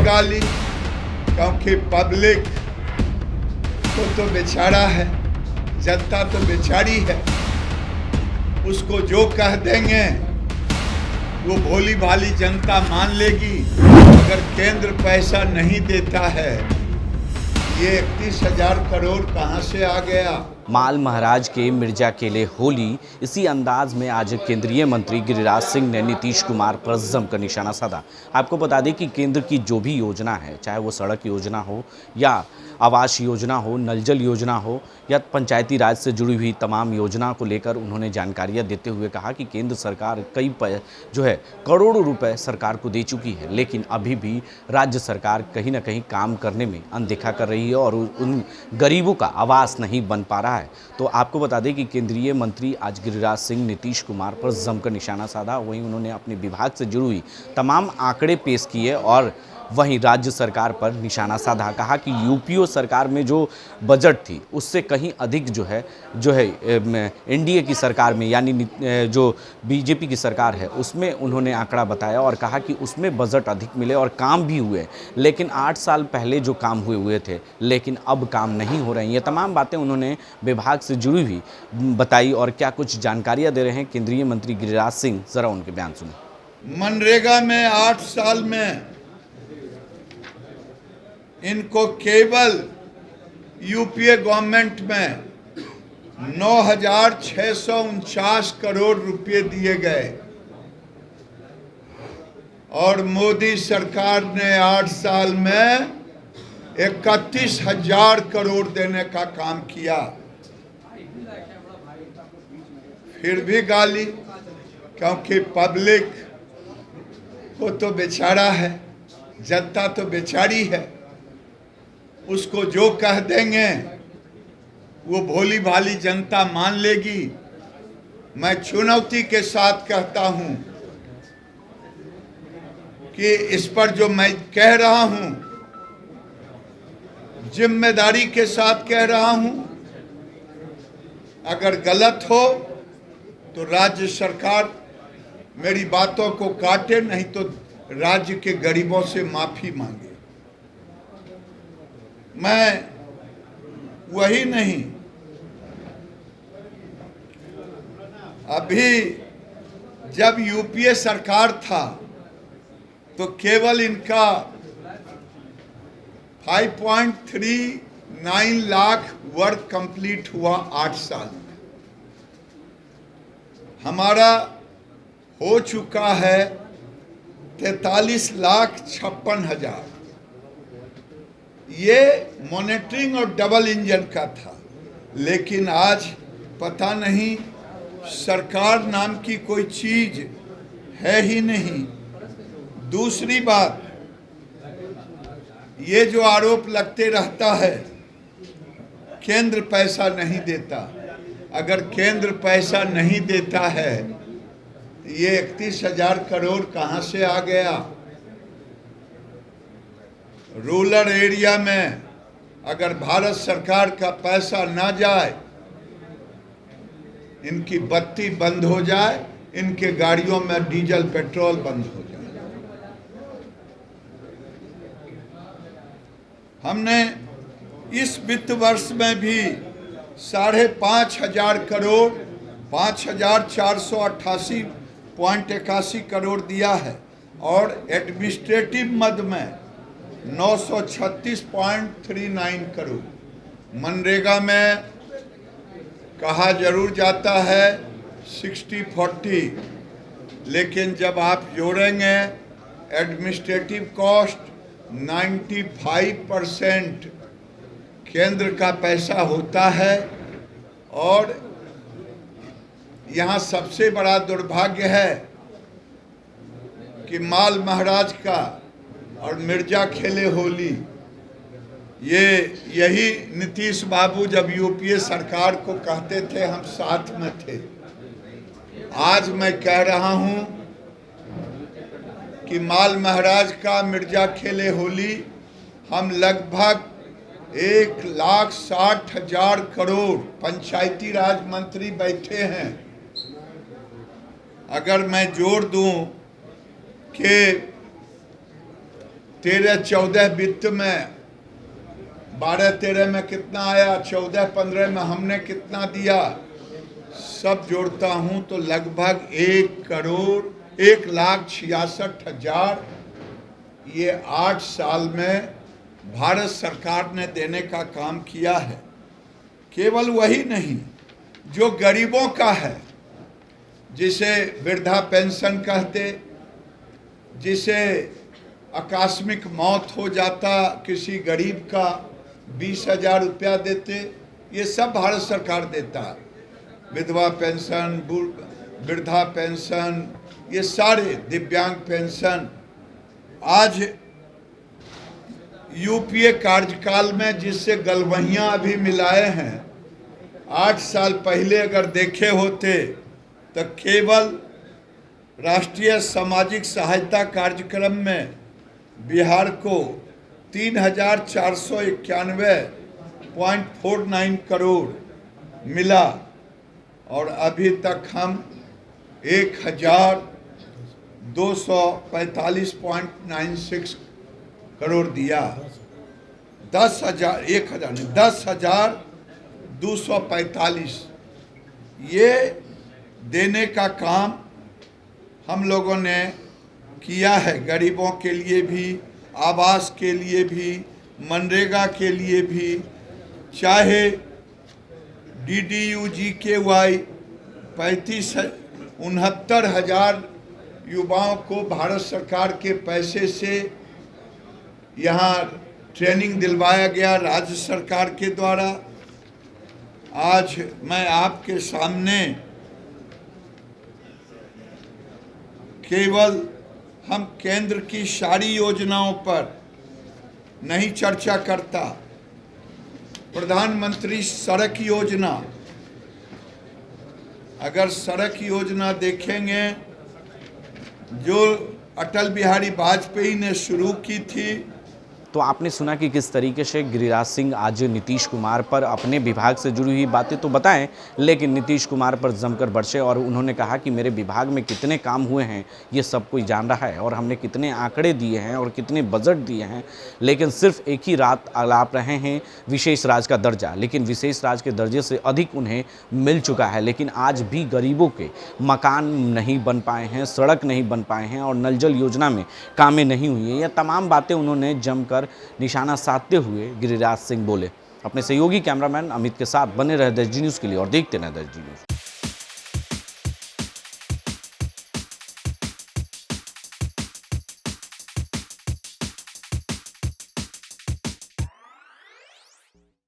गाली, क्योंकि पब्लिक को तो बेचारा है, जनता तो बेचारी है। उसको जो कह देंगे वो भोली भाली जनता मान लेगी। अगर केंद्र पैसा नहीं देता है, ये 31,000 करोड़ कहाँ से आ गया? माल महाराज के मिर्जाखेले होली, इसी अंदाज में आज केंद्रीय मंत्री गिरिराज सिंह ने नीतीश कुमार पर जमकर निशाना साधा। आपको बता दें कि केंद्र की जो भी योजना है, चाहे वो सड़क योजना हो या आवास योजना हो, नल जल योजना हो या पंचायती राज से जुड़ी हुई तमाम योजना को लेकर उन्होंने जानकारियां देते हुए कहा कि केंद्र सरकार करोड़ों रुपए सरकार को दे चुकी है, लेकिन अभी भी राज्य सरकार कहीं ना कहीं काम करने में अनदेखा कर रही है और उन गरीबों का आवास नहीं बन पा रहा है। तो आपको बता दें कि केंद्रीय मंत्री आज गिरिराज सिंह नीतीश कुमार पर जमकर निशाना साधा। वहीं उन्होंने अपने विभाग से जुड़ी हुई तमाम आंकड़े पेश किए और वहीं राज्य सरकार पर निशाना साधा। कहा कि यूपीए सरकार में जो बजट थी उससे कहीं अधिक जो है एनडीए की सरकार में, यानी जो बीजेपी की सरकार है, उसमें उन्होंने आंकड़ा बताया और कहा कि उसमें बजट अधिक मिले और काम भी हुए, लेकिन 8 साल पहले जो काम हुए थे लेकिन अब काम नहीं हो रहे हैं। ये तमाम बातें उन्होंने विभाग से जुड़ी हुई बताई और क्या कुछ जानकारियाँ दे रहे हैं केंद्रीय मंत्री गिरिराज सिंह, ज़रा उनके बयान सुनिए। मनरेगा में 8 साल में इनको केवल यूपीए गवर्नमेंट में 9,649 करोड़ रुपए दिए गए और मोदी सरकार ने 8 साल में 31,000 करोड़ देने का काम किया। फिर भी गाली, क्योंकि पब्लिक को तो बेचारा है, जनता तो बेचारी है। उसको जो कह देंगे वो भोली भाली जनता मान लेगी। मैं चुनौती के साथ कहता हूं कि इस पर जो मैं कह रहा हूं, जिम्मेदारी के साथ कह रहा हूं। अगर गलत हो तो राज्य सरकार मेरी बातों को काटे, नहीं तो राज्य के गरीबों से माफी मांगे। मैं वही नहीं, अभी जब यूपीए सरकार था तो केवल इनका 5.39 लाख वर्क कंप्लीट हुआ 8 साल में। हमारा हो चुका है 43,56,000। ये मॉनिटरिंग और डबल इंजन का था, लेकिन आज पता नहीं सरकार नाम की कोई चीज है ही नहीं। दूसरी बात, ये जो आरोप लगते रहता है केंद्र पैसा नहीं देता। अगर केंद्र पैसा नहीं देता है, ये 31,000 करोड़ कहाँ से आ गया? रूरल एरिया में अगर भारत सरकार का पैसा ना जाए, इनकी बत्ती बंद हो जाए, इनके गाड़ियों में डीजल पेट्रोल बंद हो जाए। हमने इस वित्त वर्ष में भी 5,500 करोड़ 5,488.81 करोड़ दिया है और एडमिनिस्ट्रेटिव मद में 936.39 करोड़। मनरेगा में कहा जरूर जाता है 60-40, लेकिन जब आप जोड़ेंगे एडमिनिस्ट्रेटिव कॉस्ट 95% केंद्र का पैसा होता है। और यहाँ सबसे बड़ा दुर्भाग्य है कि माल महाराज का और मिर्जाखेले होली, यही नीतीश बाबू जब यूपीए सरकार को कहते थे हम साथ में थे। आज मैं कह रहा हूं कि माल महाराज का मिर्जाखेले होली हम लगभग 1,60,000 करोड़, पंचायती राज मंत्री बैठे हैं, अगर मैं जोड़ दूं कि 13-14 वित्त में 12-13 में कितना आया, 14-15 में हमने कितना दिया, सब जोड़ता हूं तो लगभग 1,66,000 ये 8 साल में भारत सरकार ने देने का काम किया है। केवल वही नहीं, जो गरीबों का है, जिसे वृद्धा पेंशन कहते, जिसे आकस्मिक मौत हो जाता किसी गरीब का 20,000 रुपया देते, ये सब भारत सरकार देता है। विधवा पेंशन, वृद्धा पेंशन, ये सारे दिव्यांग पेंशन। आज यूपीए कार्यकाल में जिससे गलवहियां अभी मिलाए हैं, 8 साल पहले अगर देखे होते तो केवल राष्ट्रीय सामाजिक सहायता कार्यक्रम में बिहार को 3,491.49 करोड़ मिला और अभी तक हम 1,245.96 करोड़ दिया। 10,245 ये देने का काम हम लोगों ने किया है। गरीबों के लिए भी, आवास के लिए भी, मनरेगा के लिए भी, चाहे DDU-GKY 69,000 युवाओं को भारत सरकार के पैसे से यहाँ ट्रेनिंग दिलवाया गया राज्य सरकार के द्वारा। आज मैं आपके सामने केवल हम केंद्र की सारी योजनाओं पर नहीं चर्चा करता। प्रधानमंत्री सड़क योजना, अगर सड़क योजना देखेंगे जो अटल बिहारी वाजपेयी ने शुरू की थी। तो आपने सुना कि किस तरीके से गिरिराज सिंह आज नीतीश कुमार पर अपने विभाग से जुड़ी हुई बातें तो बताएं, लेकिन नीतीश कुमार पर जमकर बरसे और उन्होंने कहा कि मेरे विभाग में कितने काम हुए हैं ये सब कोई जान रहा है और हमने कितने आंकड़े दिए हैं और कितने बजट दिए हैं, लेकिन सिर्फ एक ही रात अलाप रहे हैं विशेष राज का दर्जा। लेकिन विशेष राज के दर्जे से अधिक उन्हें मिल चुका है, लेकिन आज भी गरीबों के मकान नहीं बन पाए हैं, सड़क नहीं बन पाए हैं और नल जल योजना में कामें नहीं हुई हैं। यह तमाम बातें उन्होंने जमकर निशाना साधते हुए गिरिराज सिंह बोले। अपने सहयोगी कैमरामैन अमित के साथ बने रहे देश जी न्यूज़ के लिए और देखते रहे देश जी न्यूज़।